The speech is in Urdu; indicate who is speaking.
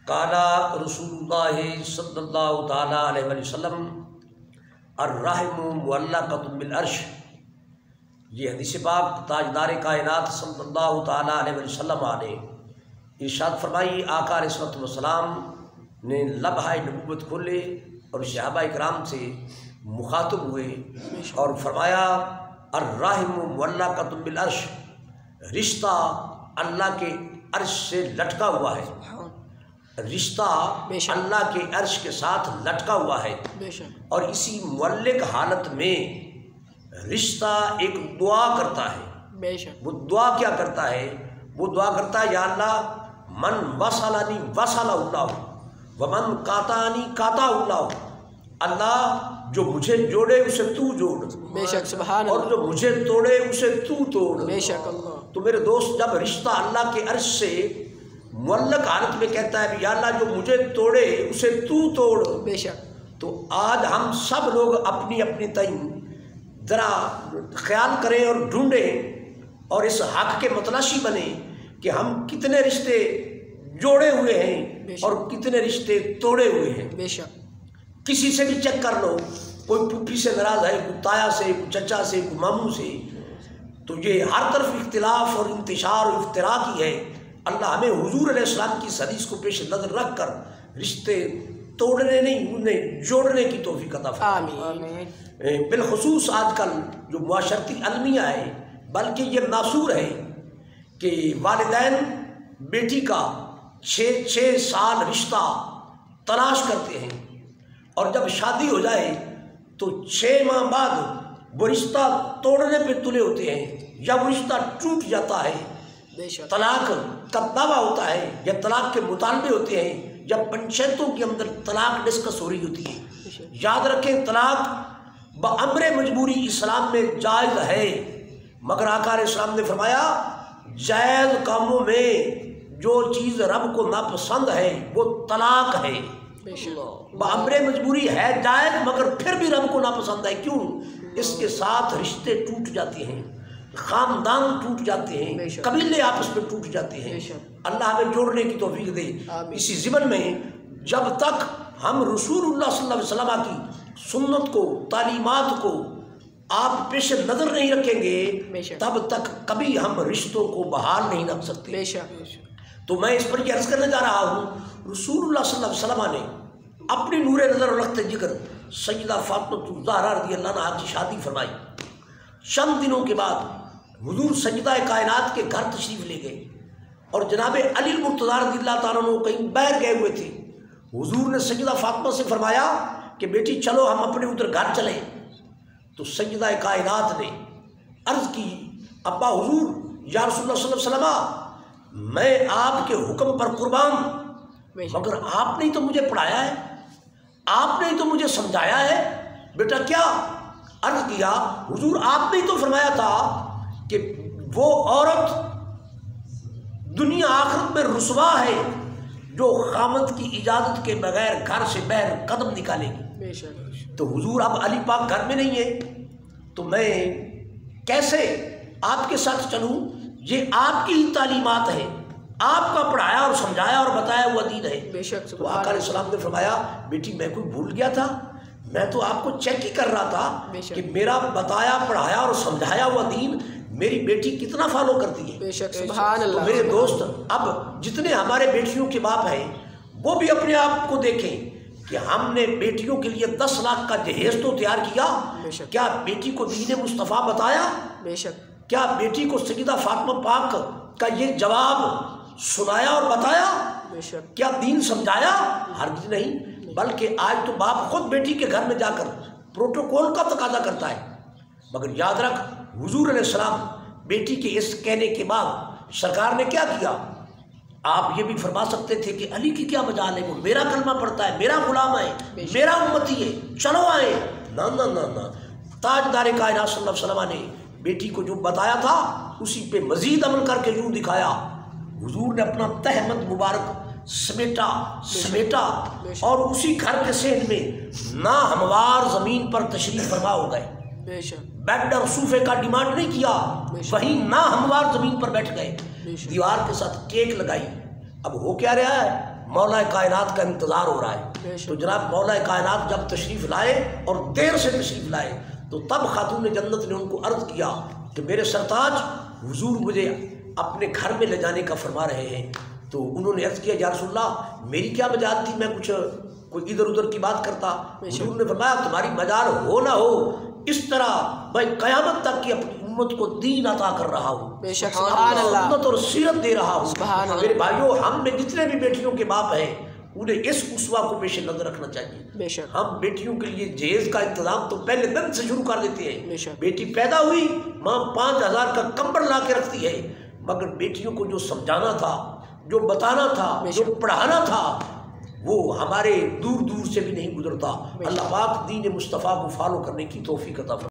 Speaker 1: قالا رسول اللہ صلی اللہ تعالیٰ علیہ وسلم الرحم معلقۃ بالعرش۔ یہ حدیث پاک تاجدار کائنات صلی اللہ تعالیٰ علیہ وسلم نے ارشاد فرمائی۔ آقا علیہ السلام نے لمحہ نبوت کھولے اور صحابہ اکرام سے مخاطب ہوئے اور فرمایا الرحم معلقۃ بالعرش، رشتہ اللہ کے عرش سے لٹکا ہوا ہے، رشتہ اللہ کے عرش کے ساتھ لٹکا ہوا ہے۔ اور اسی معلق حالت میں رشتہ ایک دعا کرتا ہے۔ وہ دعا کیا کرتا ہے؟ وہ دعا کرتا ہے یا اللہ من وصلنی وصلہ اللہ ومن قاطعنی قاطع اللہ، اللہ جو مجھے جوڑے اسے تو جوڑ،
Speaker 2: سبحان
Speaker 1: اور جو مجھے توڑے اسے تو توڑ۔
Speaker 2: اللہ
Speaker 1: تو میرے دوست، جب رشتہ اللہ کے عرش سے معلق حالت میں کہتا ہے یا اللہ جو مجھے توڑے اسے تو توڑ، تو آج ہم سب لوگ اپنی اپنی تعین ذرا خیال کریں اور ڈھونڈیں اور اس حق کے متلاشی بنیں کہ ہم کتنے رشتے جوڑے ہوئے ہیں اور کتنے رشتے توڑے ہوئے ہیں۔ کسی سے بھی چیک کر لو، کوئی پھوپھی سے ناراض ہے، کوئی تایا سے، کوئی چچا سے، کوئی ماموں سے، تو یہ ہر طرف اختلاف اور انتشار اور افتراق ہی ہے۔ اللہ ہمیں حضور علیہ السلام کی اس حدیث کو پیش نظر رکھ کر رشتے توڑنے نہیں انہیں جوڑنے کی توفیق عطا فرمائے۔ بالخصوص آج کل جو معاشرتی المیہ ہے، بلکہ یہ ناصور ہے کہ والدین بیٹی کا 6 سال رشتہ تلاش کرتے ہیں اور جب شادی ہو جائے تو 6 ماہ بعد وہ رشتہ توڑنے پہ تلے ہوتے ہیں یا وہ رشتہ ٹوٹ جاتا ہے، طلاق کا دعویٰ ہوتا ہے یا طلاق کے مطالبے ہوتے ہیں یا پنچایتوں کے اندر طلاق ڈسکس ہو رہی ہوتی ہے۔ یاد رکھیں طلاق بامر مجبوری اسلام میں جائز ہے، مگر آقا علیہ السلام نے فرمایا جائز کاموں میں جو چیز رب کو ناپسند ہے وہ طلاق ہے۔ بامر مجبوری ہے جائز مگر پھر بھی رب کو ناپسند ہے، کیوں؟ اس کے ساتھ رشتے ٹوٹ جاتے ہیں، خاندان ٹوٹ جاتے ہیں، قبیلے آپس میں ٹوٹ جاتے ہیں۔ اللہ ہمیں جوڑنے کی توفیق دے۔ اسی ضمن میں جب تک ہم رسول اللہ صلی اللہ علیہ وسلم کی سنت کو، تعلیمات کو آپ پیش نظر نہیں رکھیں گے تب تک کبھی ہم رشتوں کو بحال نہیں رکھ سکتے۔ تو میں اس پر یہ عرض کرنے جا رہا ہوں، رسول اللہ صلی اللہ علیہ وسلم نے اپنی نور نظر و رخت جگر سیدہ فاطمہ الزہرا رضی اللہ عنہا کی شادی فرمائی۔ چند دنوں کے بعد حضور سیدہ کائنات کے گھر تشریف لے گئے اور جناب علی المرتضیٰ رضی اللہ تعالیٰ عنہ کہیں باہر گئے ہوئے تھے۔ حضور نے سیدہ فاطمہ سے فرمایا کہ بیٹی چلو ہم اپنے ادھر گھر چلیں۔ تو سیدہ کائنات نے عرض کی ابا حضور یا رسول اللہ صلی اللہ علیہ وسلم میں آپ کے حکم پر قربان، مگر آپ نے تو مجھے پڑھایا ہے، آپ نے تو مجھے سمجھایا ہے، بیٹا کیا؟ عرض کیا حضور آپ نے تو فرمایا تھا کہ وہ عورت دنیا آخرت میں رسوا ہے جو خامد کی اجازت کے بغیر گھر سے باہر قدم نکالے گی۔ تو حضور اب علی پاک گھر میں نہیں ہے تو میں کیسے آپ کے ساتھ چلوں؟ یہ آپ کی ہی تعلیمات ہیں، آپ کا پڑھایا اور سمجھایا اور بتایا ہوا دین ہے۔ تو آقا علیہ السلام نے فرمایا بیٹی میں کوئی بھول گیا تھا، میں تو آپ کو چیک ہی کر رہا تھا کہ میرا بتایا پڑھایا اور سمجھایا ہوا دین میری بیٹی کتنا فالو کرتی ہے۔ تو میرے دوست اب جتنے ہمارے بیٹیوں کے باپ ہیں وہ بھی اپنے آپ کو دیکھیں کہ ہم نے بیٹیوں کے لیے 10 لاکھ کا جہیز تو تیار کیا، کیا بیٹی کو دین مصطفیٰ بتایا؟ کیا بیٹی کو سیدہ فاطمہ پاک کا یہ جواب سنایا اور بتایا؟ کیا دین سمجھایا؟ ہرگز نہیں، بلکہ آج تو باپ خود بیٹی کے گھر میں جا کر پروٹوکول کا تقاضا کرتا ہے۔ مگر یاد رکھ حضور علیہ السلام بیٹی کے اس کہنے کے بعد سرکار نے کیا کیا؟ آپ یہ بھی فرما سکتے تھے کہ علی کی کیا مجال ہے، وہ میرا کلمہ پڑھتا ہے، میرا غلام ہے، میرا امتی ہے، چلو آئے۔ نہ نہ نہ نہ، تاجدار کائنات صلی اللہ علیہ وسلم نے بیٹی کو جو بتایا تھا اسی پہ مزید عمل کر کے یوں دکھایا۔ حضور نے اپنا تہمت مبارک سمیٹا اور اسی گھر کے صحن میں ناہموار زمین پر تشریف فرما ہو گئے۔ بیڈ اور صوفے کا ڈیمانڈ نہیں کیا، وہیں ناہموار زمین پر بیٹھ گئے، دیوار کے ساتھ ٹیک لگائی، اب ہو کیا رہا ہے؟ مولا کائنات کا انتظار ہو رہا ہے. تو جناب مولا کائنات جب تشریف لائے اور دیر سے تشریف لائے تو تب خاتون جنت نے ان کو عرض کیا کہ میرے سرتاج حضور مجھے اپنے گھر میں لے جانے کا فرما رہے ہیں. تو انہوں نے عرض کیا یا رسول اللہ میری کیا مجال تھی، میں کچھ کوئی ادھر ادھر کی بات کرتا. حضور نے فرمایا تمہاری مجال ہو نہ ہو، اس طرح میں قیامت تک کی اپنی امت کو دین عطا کر رہا ہوں، سنت اور سیرت دے رہا ہوں. میرے بھائیوں، ہم میں جتنے بھی بیٹیوں کے باپ ہیں انہیں اس اسوہ کو پیش نظر رکھنا چاہیے. ہم بیٹیوں کے لیے جہیز کا انتظام تو پہلے دن سے شروع کر دیتے ہیں. بیٹی پیدا ہوئی ماں 5,000 کا کمبل لا کے رکھتی ہے، مگر بیٹیوں کو جو سمجھانا تھا، جو بتانا تھا، جو پڑھانا تھا، وہ ہمارے دور دور سے بھی نہیں گزرتا. اللہ پاک دین مصطفیٰ کو فالو کرنے کی توفیق عطا فرمائے.